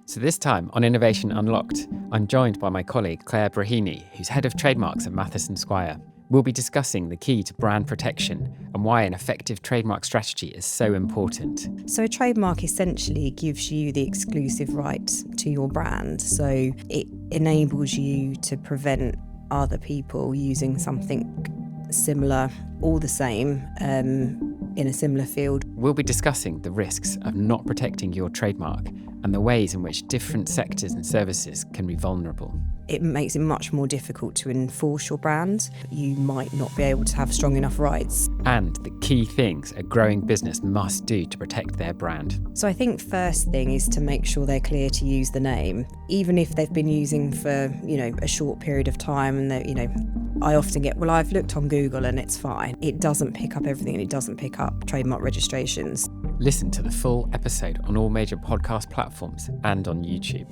So this time on Innovation Unlocked, I'm joined by my colleague Claire Breheny, who's head of trademarks at Mathys Squire. We'll be discussing the key to brand protection and why an effective trademark strategy is so important. So a trademark essentially gives you the exclusive right to your brand. So it enables you to prevent other people using something similar or the same in a similar field. We'll be discussing the risks of not protecting your trademark and the ways in which different sectors and services can be vulnerable. It makes it much more difficult to enforce your brand. You might not be able to have strong enough rights. And the key things a growing business must do to protect their brand. So I think first thing is to make sure they're clear to use the name, even if they've been using for, a short period of time and I often get, I've looked on Google and it's fine. It doesn't pick up everything and it doesn't pick up trademark registrations. Listen to the full episode on all major podcast platforms and on YouTube.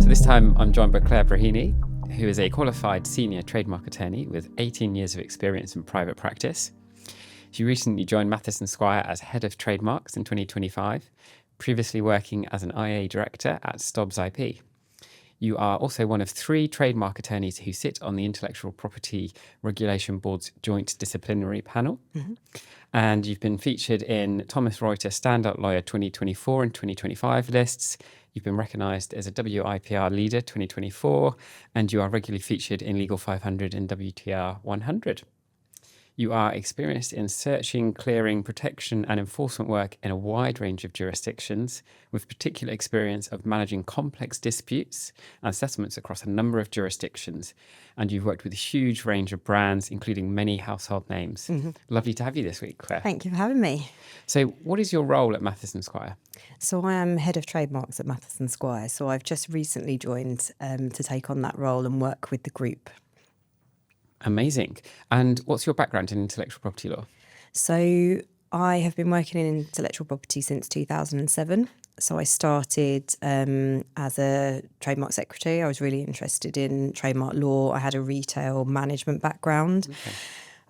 So this time I'm joined by Claire Breheny, who is a qualified senior trademark attorney with 18 years of experience in private practice. She recently joined Mathys Squire as head of trademarks in 2025, previously working as an IA director at Stobbs IP. You are also one of 3 trademark attorneys who sit on the Intellectual Property Regulation Board's Joint Disciplinary Panel. Mm-hmm. And you've been featured in Thomas Reuters Standout Lawyer 2024 and 2025 lists. You've been recognised as a WIPR Leader 2024, and you are regularly featured in Legal 500 and WTR 100. You are experienced in searching, clearing, protection and enforcement work in a wide range of jurisdictions, with particular experience of managing complex disputes and settlements across a number of jurisdictions. And you've worked with a huge range of brands, including many household names. Mm-hmm. Lovely to have you this week, Claire. Thank you for having me. So what is your role at Mathys Squire? So I am head of trademarks at Mathys Squire. So I've just recently joined to take on that role and work with the group. Amazing. And what's your background in intellectual property law? So I have been working in intellectual property since 2007. So I started as a trademark secretary. I was really interested in trademark law. I had a retail management background. Okay.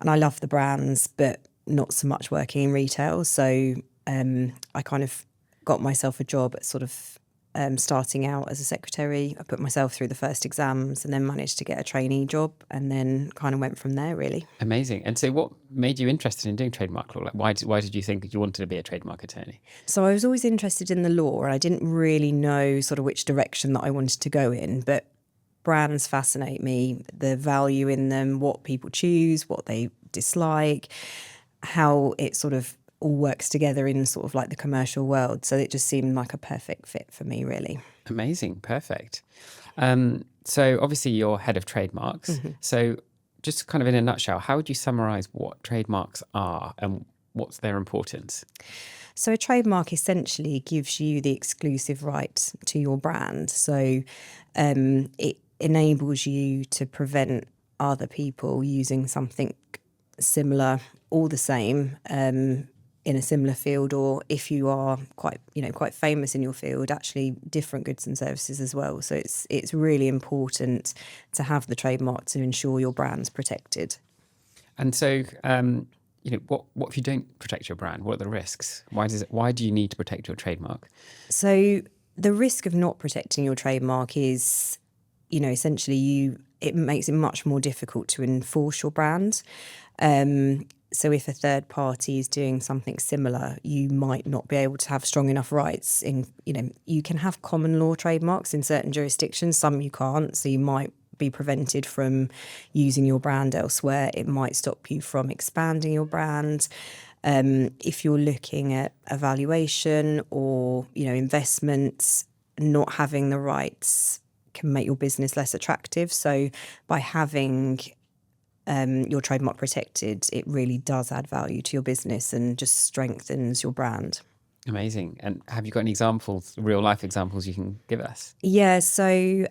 And I love the brands, but not so much working in retail. So I kind of got myself a job at sort of starting out as a secretary. I put myself through the first exams and then managed to get a trainee job and then kind of went from there, really. Amazing. And so what made you interested in doing trademark law? Like why did you think you wanted to be a trademark attorney? So I was always interested in the law and I didn't really know sort of which direction that I wanted to go in, but brands fascinate me, the value in them, what people choose, what they dislike, how it sort of all works together in sort of like the commercial world. So it just seemed like a perfect fit for me, really. Amazing. Perfect. So obviously you're head of trademarks. Mm-hmm. So just kind of in a nutshell, how would you summarize what trademarks are and what's their importance? So a trademark essentially gives you the exclusive right to your brand. So it enables you to prevent other people using something similar or the same in a similar field, or if you are quite famous in your field, actually different goods and services as well. So it's really important to have the trademark to ensure your brand's protected. And so, what if you don't protect your brand? What are the risks? Why do you need to protect your trademark? So the risk of not protecting your trademark is, essentially it makes it much more difficult to enforce your brand. So if a third party is doing something similar, you might not be able to have strong enough rights. You can have common law trademarks in certain jurisdictions, some you can't. So you might be prevented from using your brand elsewhere. It might stop you from expanding your brand. If you're looking at evaluation or, investments, not having the rights can make your business less attractive. So by having your trademark protected, it really does add value to your business and just strengthens your brand. Amazing. And have you got any examples, real life examples you can give us? Yeah, so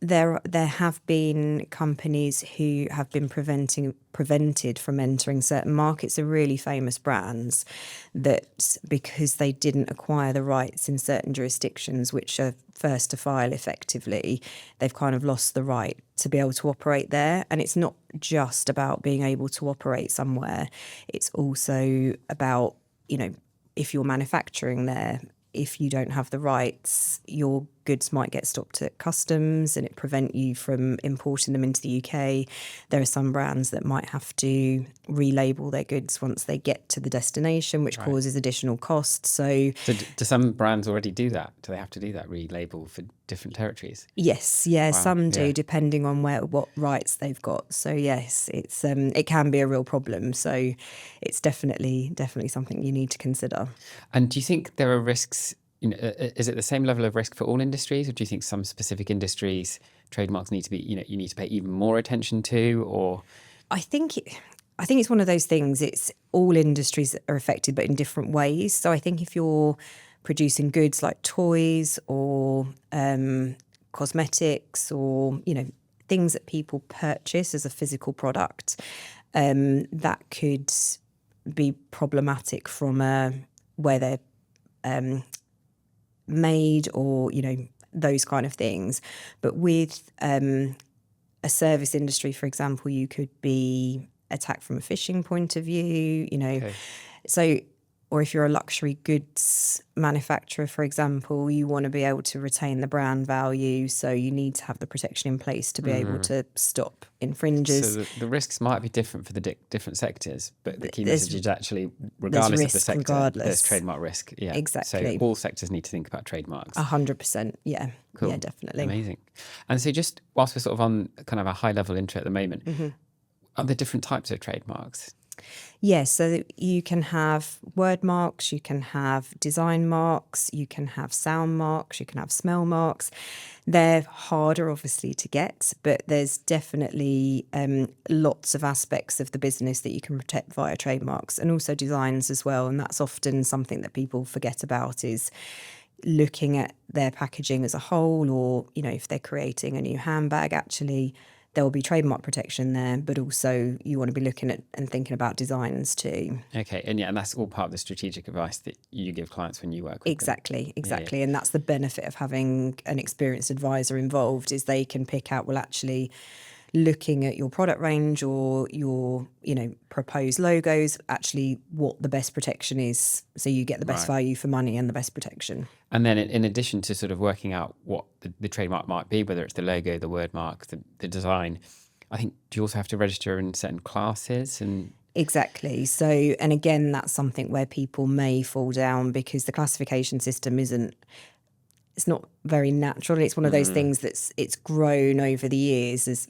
there have been companies who have been prevented from entering certain markets. Are really famous brands that, because they didn't acquire the rights in certain jurisdictions, which are first to file effectively, they've kind of lost the right to be able to operate there. And it's not just about being able to operate somewhere. It's also about, if you're manufacturing there, if you don't have the rights, your goods might get stopped at customs and it prevent you from importing them into the UK. There are some brands that might have to relabel their goods once they get to the destination, which causes additional costs. So do some brands already do that? Do they have to do that, relabel for different territories? Yes, some do, depending on what rights they've got. So yes, it's it can be a real problem. So it's definitely something you need to consider. And do you think there are risks? Is it the same level of risk for all industries, or do you think some specific industries trademarks need to be, you need to pay even more attention to? Or I think it's one of those things. It's all industries are affected, but in different ways. So I think if you're producing goods like toys or cosmetics or things that people purchase as a physical product, that could be problematic from where they're made or those kind of things. But with a service industry, for example, you could be attacked from a phishing point of view, So, or if you're a luxury goods manufacturer, for example, you want to be able to retain the brand value. So you need to have the protection in place to be able to stop infringers. So the risks might be different for the different sectors, but the key message is actually, regardless of the sector, there's trademark risk. Yeah, exactly. So all sectors need to think about trademarks. 100%. Yeah. Cool. Yeah, definitely. Amazing. And so just whilst we're sort of on kind of a high level intro at the moment, are there different types of trademarks? Yes, so you can have word marks, you can have design marks, you can have sound marks, you can have smell marks. They're harder, obviously, to get, but there's definitely lots of aspects of the business that you can protect via trademarks, and also designs as well. And that's often something that people forget about, is looking at their packaging as a whole, or, if they're creating a new handbag, actually there will be trademark protection there, but also you want to be looking at and thinking about designs too. Okay, and that's all part of the strategic advice that you give clients when you work with them. Exactly. Yeah. And that's the benefit of having an experienced advisor involved, is they can pick out, well, actually, looking at your product range or your, proposed logos, actually what the best protection is, so you get the best value for money and the best protection. And then in addition to sort of working out what the trademark might be, whether it's the logo, the word mark, the design, I think, do you also have to register in certain classes? And exactly. So, and again, that's something where people may fall down, because the classification system it's not very natural. It's one of those things it's grown over the years. As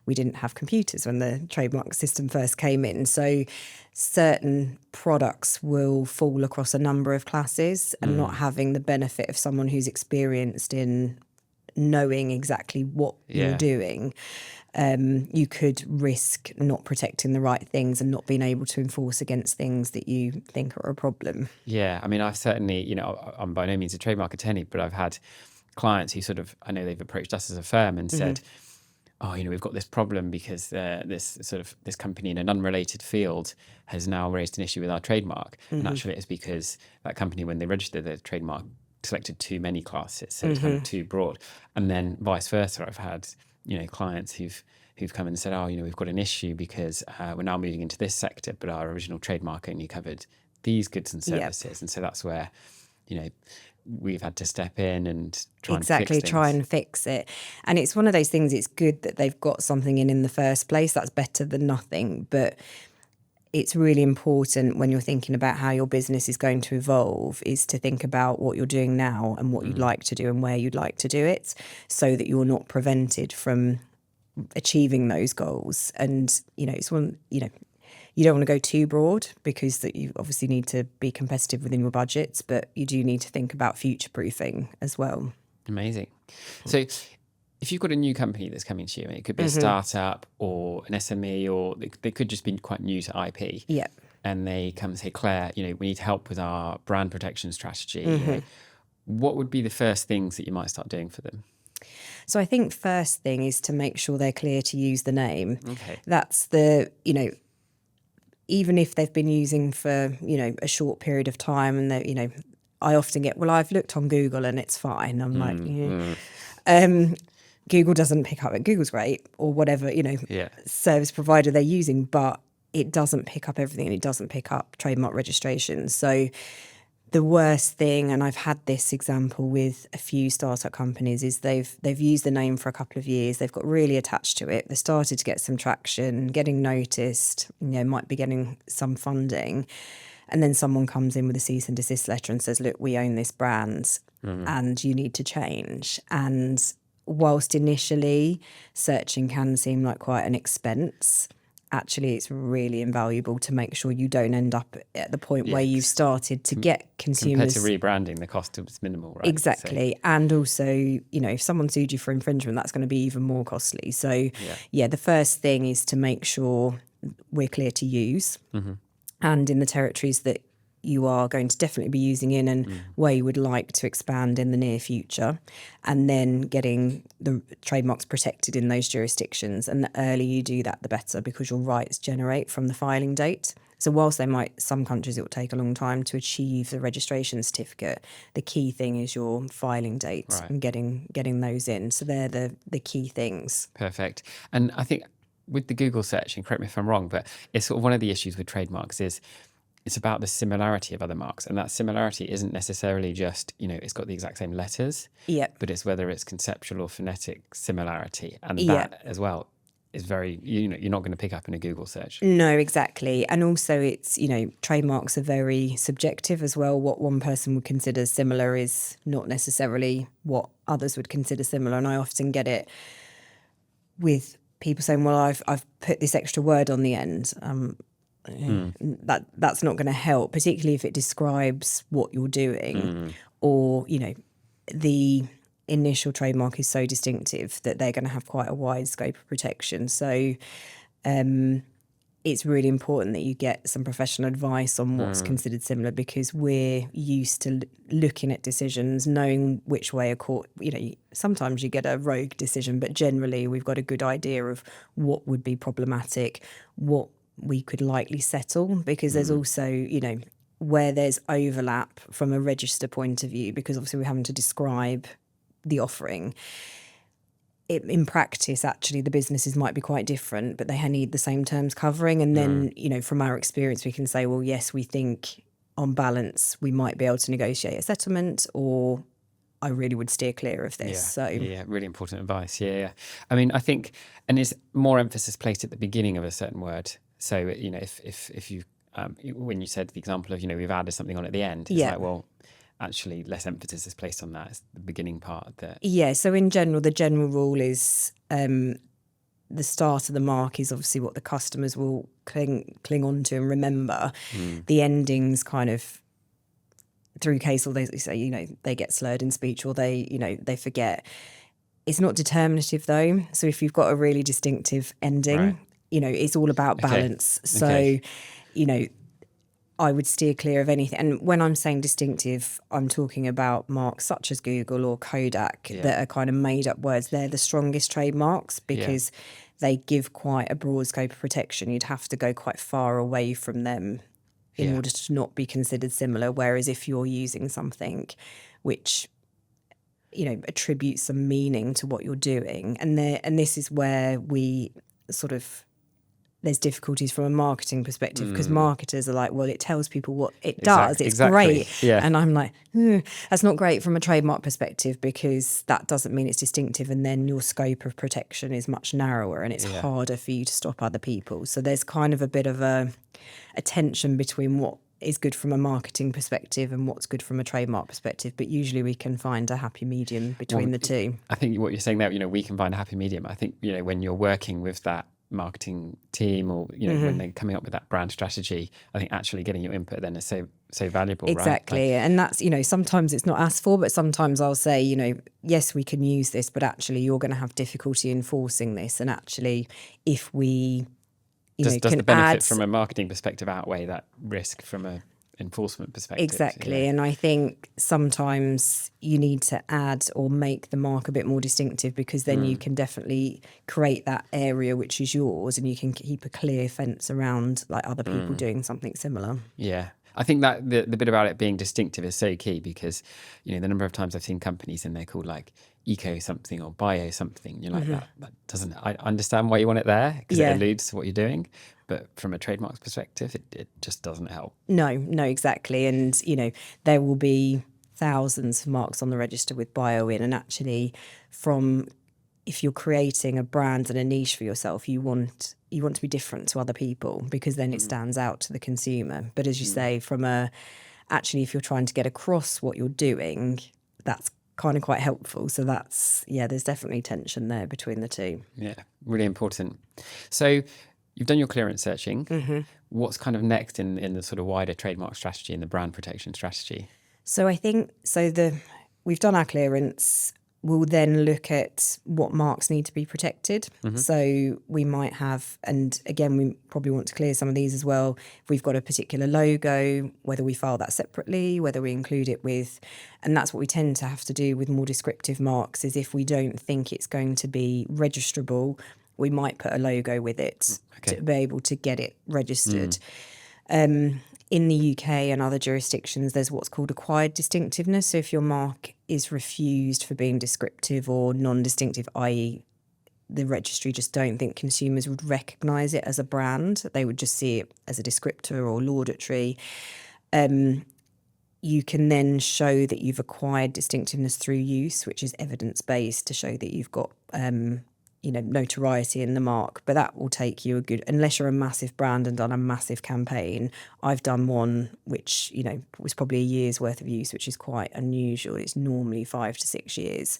we didn't have computers when the trademark system first came in, so certain products will fall across a number of classes, and not having the benefit of someone who's experienced in knowing exactly what you're doing, you could risk not protecting the right things and not being able to enforce against things that you think are a problem. Yeah, I mean, I've certainly, I'm by no means a trademark attorney, but I've had clients who I know they've approached us as a firm and said, oh, we've got this problem because this company in an unrelated field has now raised an issue with our trademark. And actually it's because that company, when they registered their trademark, selected too many classes, so it's kind of too broad. And then vice versa, I've had clients who've come and said, oh, we've got an issue because we're now moving into this sector, but our original trademark only covered these goods and services. Yep. And so that's where we've had to step in and try and fix it. And it's one of those things, it's good that they've got something in the first place. That's better than nothing. But it's really important when you're thinking about how your business is going to evolve, is to think about what you're doing now and what you'd like to do and where you'd like to do it, so that you're not prevented from achieving those goals. And, it's one, you don't want to go too broad, because that you obviously need to be competitive within your budgets, but you do need to think about future-proofing as well. Amazing. So if you've got a new company that's coming to you, and it could be a startup or an SME, or they could just be quite new to IP. Yeah. And they come and say, Claire, we need help with our brand protection strategy. What would be the first things that you might start doing for them? So I think first thing is to make sure they're clear to use the name. Okay. That's the, even if they've been using for, a short period of time and they, I often get, well, I've looked on Google and it's fine. I'm like, Google doesn't pick up it. Google's great or whatever, Yeah. service provider they're using, but it doesn't pick up everything and it doesn't pick up trademark registrations. So the worst thing, and I've had this example with a few startup companies, is they've used the name for a couple of years. They've got really attached to it. They started to get some traction, getting noticed, might be getting some funding. And then someone comes in with a cease and desist letter and says, look, we own this brand and you need to change. And whilst initially searching can seem like quite an expense, actually it's really invaluable to make sure you don't end up at the point where you've started to get consumers. Compared to rebranding, the cost is minimal, right? Exactly. So. And also, if someone sued you for infringement, that's going to be even more costly. So, the first thing is to make sure we're clear to use. And in the territories that you are going to definitely be using in and where you would like to expand in the near future, and then getting the trademarks protected in those jurisdictions. And the earlier you do that, the better, because your rights generate from the filing date. So whilst some countries it will take a long time to achieve the registration certificate, the key thing is your filing date and getting those in. So they're the key things. Perfect. And I think with the Google search, and correct me if I'm wrong, but it's sort of one of the issues with trademarks is it's about the similarity of other marks. And that similarity isn't necessarily just, it's got the exact same letters, but it's whether it's conceptual or phonetic similarity. And that as well is very, you're not going to pick up in a Google search. No, exactly. And also it's, trademarks are very subjective as well. What one person would consider similar is not necessarily what others would consider similar. And I often get it with people saying, well, I've put this extra word on the end. That's not going to help, particularly if it describes what you're doing or, the initial trademark is so distinctive that they're going to have quite a wide scope of protection. So it's really important that you get some professional advice on what's considered similar, because we're used to looking at decisions, knowing which way a court, sometimes you get a rogue decision, but generally we've got a good idea of what would be problematic, what we could likely settle, because there's also, where there's overlap from a register point of view, because obviously we're having to describe the offering. In practice, actually, the businesses might be quite different, but they need the same terms covering. And then, from our experience, we can say, well, yes, we think on balance, we might be able to negotiate a settlement, or I really would steer clear of this. Yeah, really important advice. Yeah. I mean, I think, and is more emphasis placed at the beginning of a certain word. So, if you, when you said the example of, we've added something on at the end, it's like, well, actually less emphasis is placed on that. It's the beginning part of the... Yeah, so in general, the general rule is the start of the mark is obviously what the customers will cling on to and remember. The endings kind of, through case law, they say, they get slurred in speech or they forget. It's not determinative though. So if you've got a really distinctive ending, it's all about balance. So, I would steer clear of anything. And when I'm saying distinctive, I'm talking about marks such as Google or Kodak that are kind of made up words. They're the strongest trademarks because they give quite a broad scope of protection. You'd have to go quite far away from them in order to not be considered similar. Whereas if you're using something which, attributes some meaning to what you're doing, and this is where we sort of... there's difficulties from a marketing perspective, because marketers are like, well, it tells people what it does. It's great. Yeah. And I'm like, that's not great from a trademark perspective, because that doesn't mean it's distinctive. And then your scope of protection is much narrower and it's harder for you to stop other people. So there's kind of a bit of a tension between what is good from a marketing perspective and what's good from a trademark perspective. But usually we can find a happy medium between the two. I think what you're saying there, we can find a happy medium. I think, when you're working with that marketing team or when they're coming up with that brand strategy, I think actually getting your input then is so valuable. Exactly. Right? And that's sometimes it's not asked for, but sometimes I'll say, yes, we can use this, but actually you're going to have difficulty enforcing this. And actually if we does the benefit from a marketing perspective outweigh that risk from a enforcement perspective. Exactly. Yeah. And I think sometimes you need to add or make the mark a bit more distinctive, because then you can definitely create that area which is yours, and you can keep a clear fence around like other people doing something similar. Yeah. I think that the bit about it being distinctive is so key, because, the number of times I've seen companies and they're called like eco something or bio something. You're like, that doesn't, I understand why you want it there because Yeah. it alludes to what you're doing. But from a trademarks perspective, it just doesn't help. No, exactly. And, there will be thousands of marks on the register with bio in. And actually, if you're creating a brand and a niche for yourself, you want to be different to other people, because then it stands out to the consumer. But as you say, actually, if you're trying to get across what you're doing, that's kind of quite helpful. So there's definitely tension there between the two. Yeah, really important. So you've done your clearance searching. What's kind of next in the sort of wider trademark strategy and the brand protection strategy? So I think we've done our clearance. We'll then look at what marks need to be protected. So we might have, and again, we probably want to clear some of these as well. If we've got a particular logo, whether we file that separately, whether we include it with, and that's what we tend to have to do with more descriptive marks, is if we don't think it's going to be registrable, we might put a logo with it to be able to get it registered. In the UK and other jurisdictions, there's what's called acquired distinctiveness. So if your mark is refused for being descriptive or non-distinctive, i.e. the registry just don't think consumers would recognise it as a brand, they would just see it as a descriptor or laudatory, you can then show that you've acquired distinctiveness through use, which is evidence-based, to show that you've got notoriety in the mark. But that will take you unless you're a massive brand and done a massive campaign. I've done one which, was probably a year's worth of use, which is quite unusual. It's normally 5 to 6 years.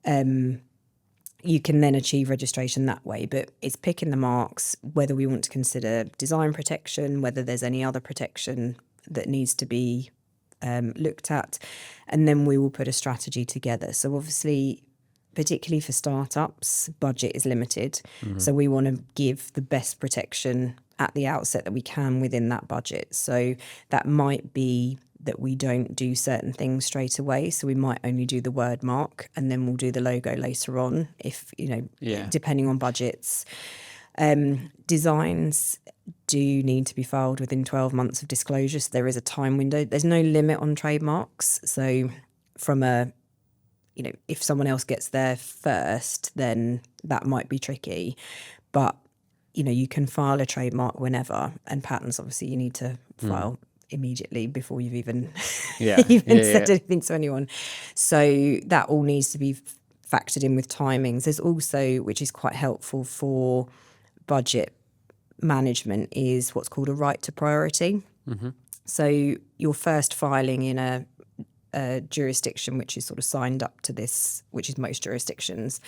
You can then achieve registration that way, but it's picking the marks, whether we want to consider design protection, whether there's any other protection that needs to be looked at, and then we will put a strategy together. So obviously, particularly for startups, budget is limited. So we want to give the best protection at the outset that we can within that budget. So that might be that we don't do certain things straight away. So we might only do the word mark and then we'll do the logo later on, if, depending on budgets. Designs do need to be filed within 12 months of disclosure. So there is a time window. There's no limit on trademarks. So if someone else gets there first, then that might be tricky. But, you can file a trademark whenever, and patents, obviously, you need to file immediately before you've even, said anything to anyone. So that all needs to be factored in with timings. There's also, which is quite helpful for budget management, is what's called a right to priority. So your first filing in a jurisdiction which is sort of signed up to this, which is most jurisdictions,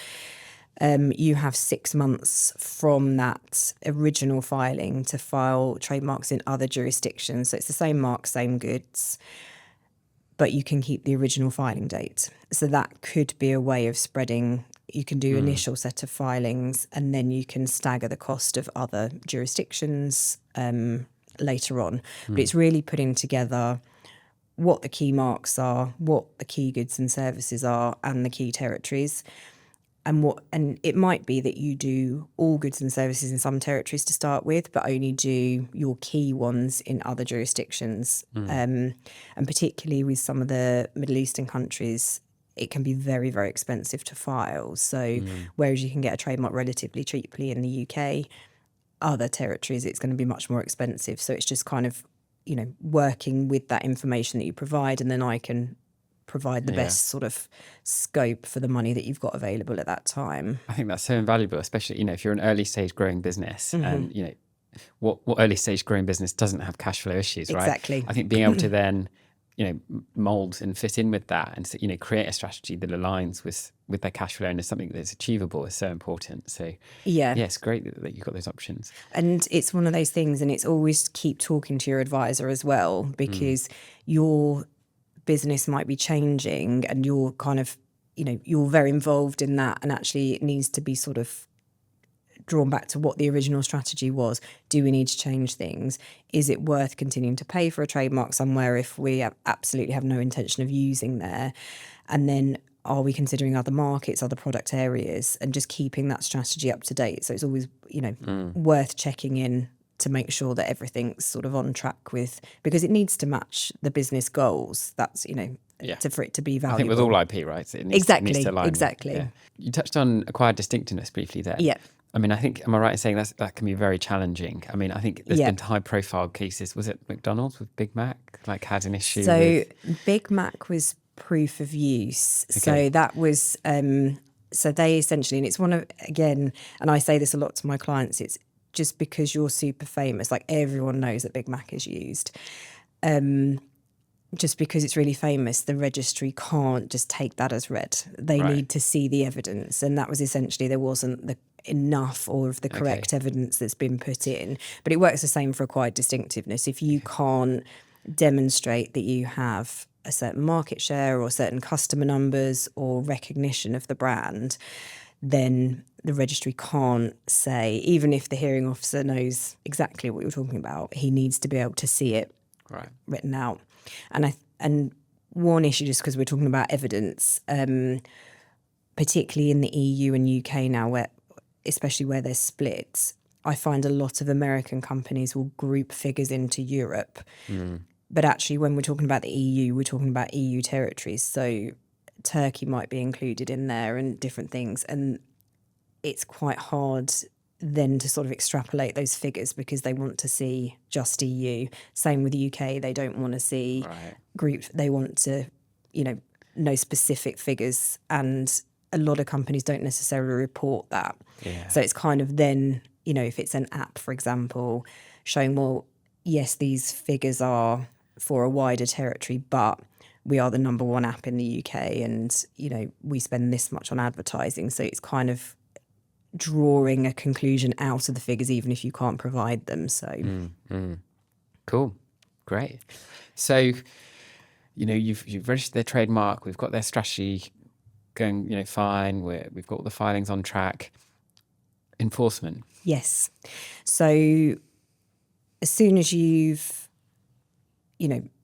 you have 6 months from that original filing to file trademarks in other jurisdictions. So it's the same mark, same goods, but you can keep the original filing date. So that could be a way of spreading. You can do initial set of filings, and then you can stagger the cost of other jurisdictions later on. But it's really putting together what the key marks are, what the key goods and services are, and the key territories. And it might be that you do all goods and services in some territories to start with, but only do your key ones in other jurisdictions. And particularly with some of the Middle Eastern countries, it can be very, very expensive to file. So whereas you can get a trademark relatively cheaply in the UK, other territories it's going to be much more expensive. So it's just kind of, working with that information that you provide, and then I can provide the best sort of scope for the money that you've got available at that time. I think that's so invaluable, especially, if you're an early stage growing business and, what early stage growing business doesn't have cash flow issues, right? Exactly. I think being able to then, mold and fit in with that and, create a strategy that aligns with their cash flow and is something that's achievable is so important. So it's great that you've got those options. And it's one of those things, and it's always keep talking to your advisor as well, because your business might be changing and you're kind of, you're very involved in that, and actually it needs to be sort of drawn back to what the original strategy was. Do we need to change things? Is it worth continuing to pay for a trademark somewhere if we absolutely have no intention of using there? And then are we considering other markets, other product areas, and just keeping that strategy up to date? So it's always, worth checking in to make sure that everything's sort of on track with, because it needs to match the business goals. That's, for it to be valuable. I think with all IP, right? It needs to align exactly. With, You touched on acquired distinctiveness briefly there. Yeah. I mean, am I right in saying that can be very challenging? I mean, I think there's been high profile cases. Was it McDonald's with Big Mac, had an issue with... Big Mac was proof of use. Okay. So that was, so they essentially, and it's one of, again, and I say this a lot to my clients, it's just because you're super famous, everyone knows that Big Mac is used. Just because it's really famous, the registry can't just take that as read. They need to see the evidence. And that was essentially, there wasn't enough or of the correct evidence that's been put in. But it works the same for acquired distinctiveness. If you can't demonstrate that you have a certain market share or certain customer numbers or recognition of the brand, then the registry can't say, even if the hearing officer knows exactly what you're talking about, he needs to be able to see it written out. And one issue, just because we're talking about evidence, particularly in the EU and UK now, especially where they're split, I find a lot of American companies will group figures into Europe. But actually, when we're talking about the EU, we're talking about EU territories. So Turkey might be included in there and different things. And it's quite hard then to sort of extrapolate those figures because they want to see just EU. Same with the UK. They don't want to see group. They want to, know specific figures. And a lot of companies don't necessarily report that. Yeah. So it's kind of then, if it's an app, for example, showing, well, yes, these figures are for a wider territory, but we are the number one app in the UK and, we spend this much on advertising. So it's kind of drawing a conclusion out of the figures, even if you can't provide them. So, Cool. Great. So, you've registered their trademark. We've got their strategy going, fine. We've got all the filings on track. Enforcement. Yes. So as soon as you've,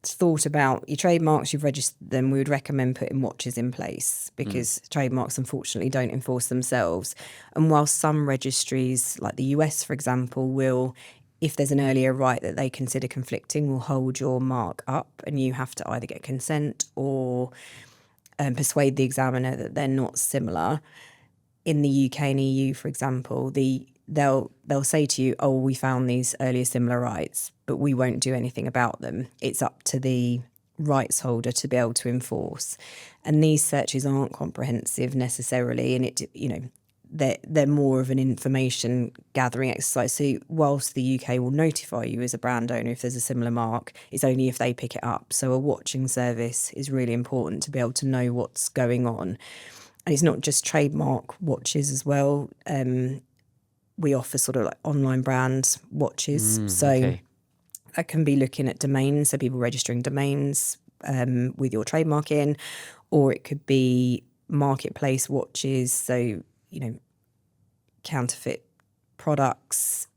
thought about your trademarks, you've registered them, we would recommend putting watches in place because trademarks unfortunately don't enforce themselves. And while some registries, like the US, for example, will, if there's an earlier right that they consider conflicting, will hold your mark up and you have to either get consent or persuade the examiner that they're not similar. In the UK and EU, for example, they'll say to you, oh, we found these earlier similar rights, but we won't do anything about them. It's up to the rights holder to be able to enforce. And these searches aren't comprehensive necessarily, and they're more of an information gathering exercise. So whilst the UK will notify you as a brand owner if there's a similar mark, it's only if they pick it up. So a watching service is really important to be able to know what's going on. And it's not just trademark watches as well. We offer sort of online brand watches. That can be looking at domains, so people registering domains with your trademark in, or it could be marketplace watches, so, counterfeit products,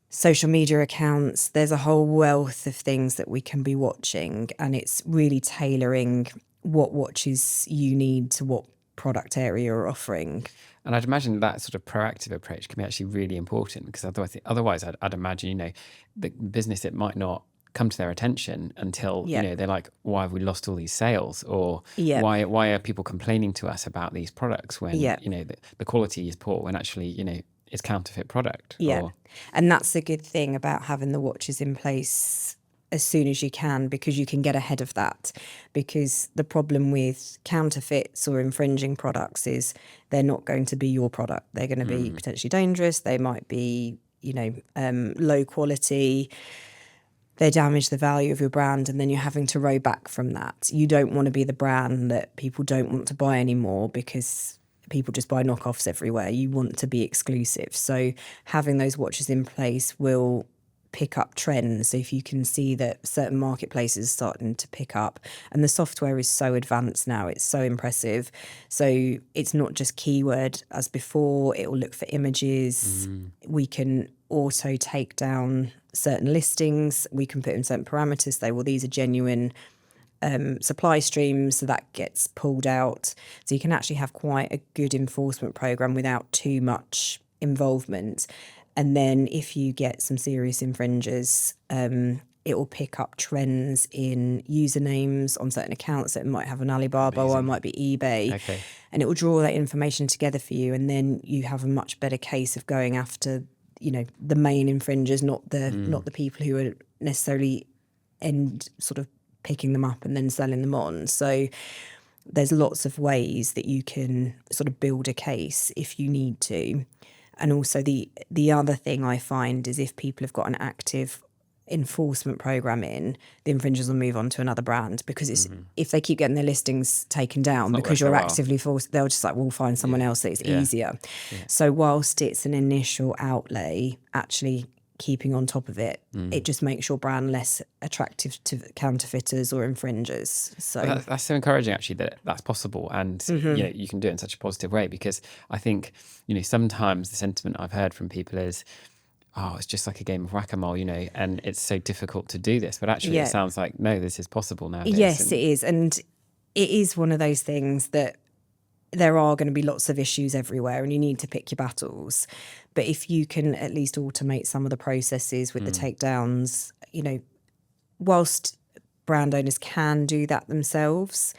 social media accounts. There's a whole wealth of things that we can be watching, and it's really tailoring what watches you need to what product area you're offering. And I'd imagine that sort of proactive approach can be actually really important because otherwise I'd imagine, the business, it might not come to their attention until, they're like, why have we lost all these sales? Or why are people complaining to us about these products when, the quality is poor when actually, it's counterfeit product? Yeah. And that's the good thing about having the watches in place as soon as you can, because you can get ahead of that. Because the problem with counterfeits or infringing products is they're not going to be your product. They're going to be potentially dangerous. They might be, low quality. They damage the value of your brand, and then you're having to row back from that. You don't want to be the brand that people don't want to buy anymore because people just buy knockoffs everywhere. You want to be exclusive. So having those watches in place will pick up trends. So if you can see that certain marketplaces are starting to pick up, and the software is so advanced now, it's so impressive. So it's not just keyword as before, it will look for images. We can auto take down certain listings. We can put in certain parameters, say, well, these are genuine supply streams, so that gets pulled out. So you can actually have quite a good enforcement program without too much involvement. And then if you get some serious infringers, it will pick up trends in usernames on certain accounts. So it might have an Alibaba or it might be eBay. Okay. And it will draw that information together for you. And then you have a much better case of going after, the main infringers, not the people who are necessarily sort of picking them up and then selling them on. So there's lots of ways that you can sort of build a case if you need to. And also the other thing I find is if people have got an active enforcement program in, the infringers will move on to another brand, because it's if they keep getting their listings taken down because you're actively forced, they'll just like, we'll find someone else that is easier. So whilst it's an initial outlay, actually keeping on top of it, it just makes your brand less attractive to counterfeiters or infringers. So that's so encouraging, actually, that that's possible, and you can do it in such a positive way, because I think sometimes the sentiment I've heard from people is, oh, it's just like a game of whack-a-mole, and it's so difficult to do this. But actually, it sounds like, no, this is possible nowadays. Yes, it is, and it is one of those things that there are going to be lots of issues everywhere and you need to pick your battles. But if you can at least automate some of the processes with the takedowns, whilst brand owners can do that themselves,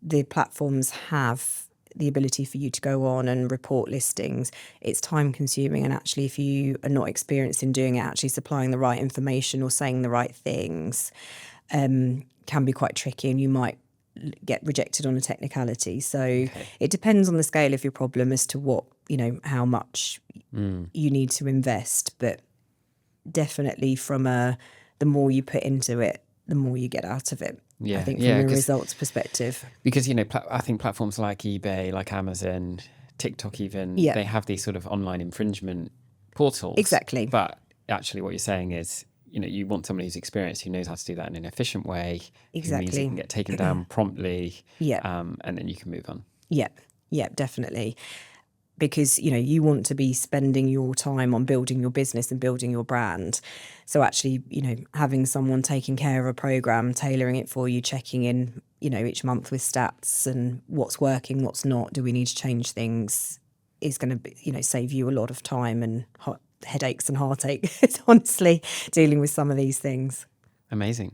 the platforms have the ability for you to go on and report listings. It's time consuming, and actually if you are not experienced in doing it, actually supplying the right information or saying the right things can be quite tricky, and you might get rejected on a technicality. So it depends on the scale of your problem as to what, how much you need to invest. But definitely the more you put into it, the more you get out of it. Yeah, I think from a results perspective. Because, I think platforms like eBay, like Amazon, TikTok even, they have these sort of online infringement portals. Exactly. But actually what you're saying is, you want somebody who's experienced, who knows how to do that in an efficient way. Exactly. Who means it can get taken down promptly. And then you can move on. Yeah, definitely. Because, you want to be spending your time on building your business and building your brand. So actually, having someone taking care of a program, tailoring it for you, checking in, each month with stats and what's working, what's not, do we need to change things, is going to, save you a lot of time and headaches and heartache, honestly, dealing with some of these things. Amazing.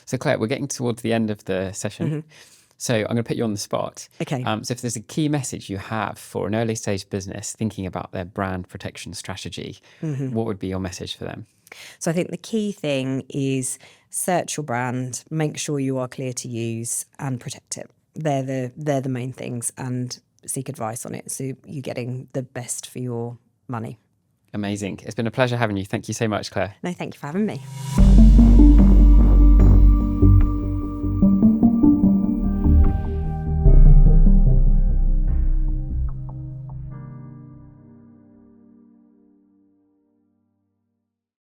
So Claire, we're getting towards the end of the session. So I'm going to put you on the spot. Okay. So if there's a key message you have for an early stage business thinking about their brand protection strategy, what would be your message for them? So I think the key thing is search your brand, make sure you are clear to use, and protect it. They're the main things, and seek advice on it so you're getting the best for your money. Amazing. It's been a pleasure having you. Thank you so much, Claire. No, thank you for having me.